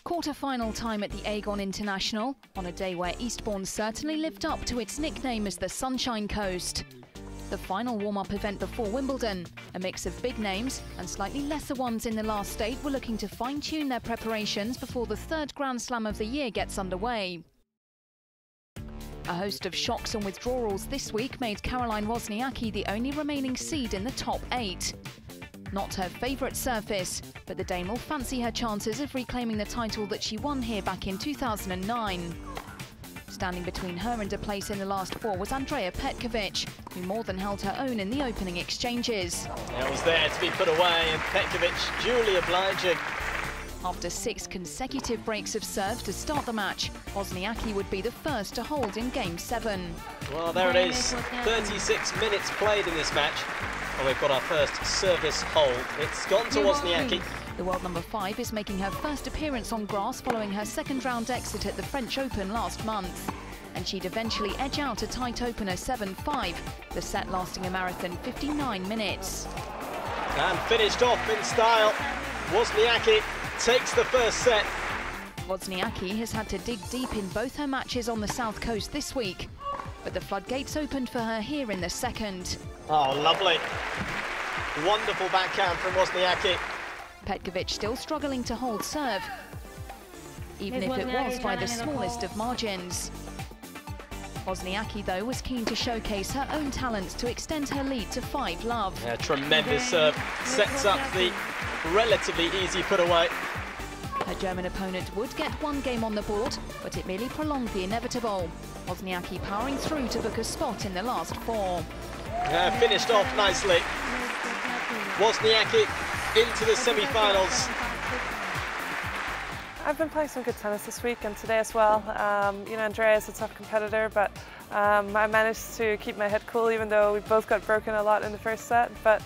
Quarter-final time at the Aegon International, on a day where Eastbourne certainly lived up to its nickname as the Sunshine Coast. The final warm-up event before Wimbledon, a mix of big names and slightly lesser ones in the last eight were looking to fine-tune their preparations before the third Grand Slam of the year gets underway. A host of shocks and withdrawals this week made Caroline Wozniacki the only remaining seed in the top eight. Not her favourite surface, but the Dane will fancy her chances of reclaiming the title that she won here back in 2009. Standing between her and a place in the last four was Petkovic, who more than held her own in the opening exchanges. It was there to be put away, and Petkovic duly obliging. After 6 consecutive breaks of serve to start the match, Wozniacki would be the first to hold in Game 7. Well, there it is, 36 minutes played in this match. And we've got our first service hold. It's gone to Wozniacki. The world number 5 is making her first appearance on grass following her second-round exit at the French Open last month. And she'd eventually edge out a tight opener 7-5, the set lasting a marathon 59 minutes. And finished off in style. Wozniacki takes the first set. Wozniacki has had to dig deep in both her matches on the South Coast this week, but the floodgates opened for her here in the second. Oh, lovely. Wonderful backhand from Wozniacki. Petkovic still struggling to hold serve, even if it was by the smallest of margins. Wozniacki, though, was keen to showcase her own talents to extend her lead to 5-love. Yeah, tremendous serve. Sets up the relatively easy put away. Her German opponent would get one game on the board, but it merely prolonged the inevitable. Wozniacki powering through to book a spot in the last 4. Finished off nicely. Wozniacki into the semi-finals. I've been playing some good tennis this week and today as well. You know, Andrea is a tough competitor, but I managed to keep my head cool even though we both got broken a lot in the first set. But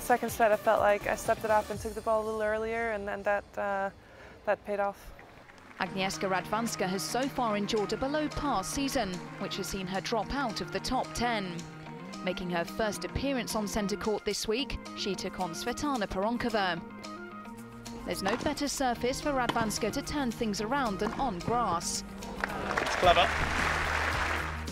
second set I felt like I stepped it up and took the ball a little earlier, and then that paid off. Agnieszka Radwanska has so far endured a below-par season, which has seen her drop out of the top 10. Making her first appearance on centre court this week, she took on Svetlana Pironkova. There's no better surface for Radwanska to turn things around than on grass. It's clever.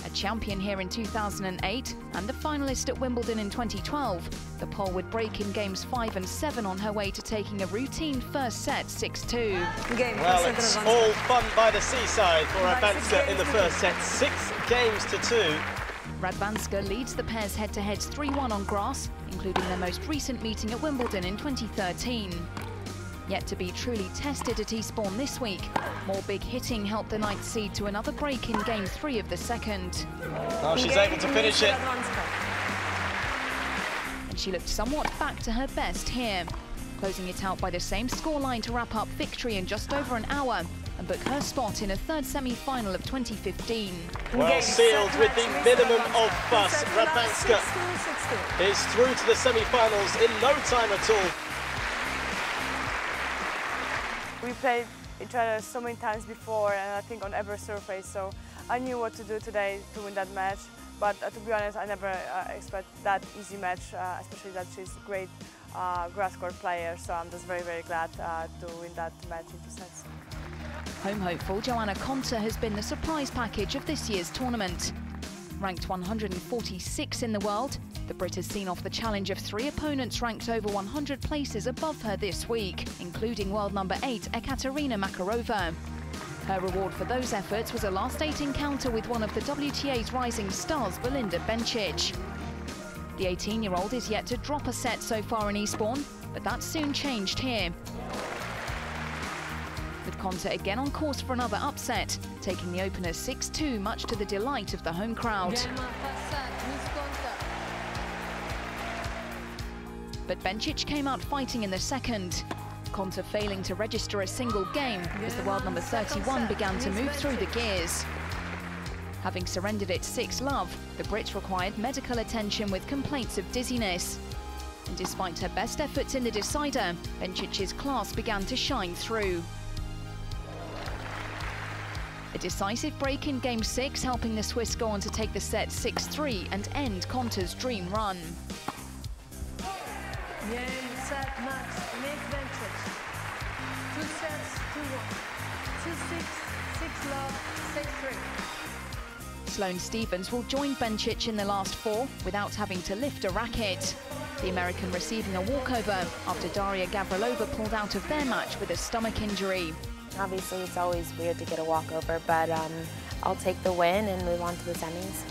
A champion here in 2008 and the finalist at Wimbledon in 2012, the Pole would break in games 5 and 7 on her way to taking a routine first set 6-2. Well, it's all fun by the seaside for Radwanska in the first set, 6 games to 2. Radwanska leads the pair's head-to-heads 3-1 on grass, including their most recent meeting at Wimbledon in 2013. Yet to be truly tested at Eastbourne this week, more big hitting helped the ninth seed to another break in Game 3 of the second. Oh, she's able to finish it. And she looked somewhat back to her best here, closing it out by the same scoreline to wrap up victory in just over an hour and book her spot in a third semi-final of 2015. Well sealed with the minimum of fuss. Radwanska is through to the semi-finals in no time at all. We played each other so many times before, and I think on every surface, so I knew what to do today to win that match. But to be honest, I never expect that easy match, especially that she's a great grass court player, so I'm just very, very glad to win that match in 2 sets. Home hopeful Joanna Konta has been the surprise package of this year's tournament. Ranked 146 in the world, the Brit has seen off the challenge of 3 opponents ranked over 100 places above her this week, including world number 8 Ekaterina Makarova. Her reward for those efforts was a last 8 encounter with one of the WTA's rising stars, Bencic. The 18-year-old is yet to drop a set so far in Eastbourne, but that soon changed here. With Konta again on course for another upset, taking the opener 6-2, much to the delight of the home crowd. But Bencic came out fighting in the second. Konta failing to register a single game as the world number 31 began to move through the gears. Having surrendered at 6-love, the Brit required medical attention with complaints of dizziness. And despite her best efforts in the decider, Bencic's class began to shine through. A decisive break in Game 6, helping the Swiss go on to take the set 6-3 and end Konta's dream run. Game, set, match, Bencic. 2 sets, 2-1. Sloane Stephens will join Bencic in the last 4 without having to lift a racket. The American receiving a walkover after Daria Gavrilova pulled out of their match with a stomach injury. Obviously, it's always weird to get a walkover, but I'll take the win and move on to the semis.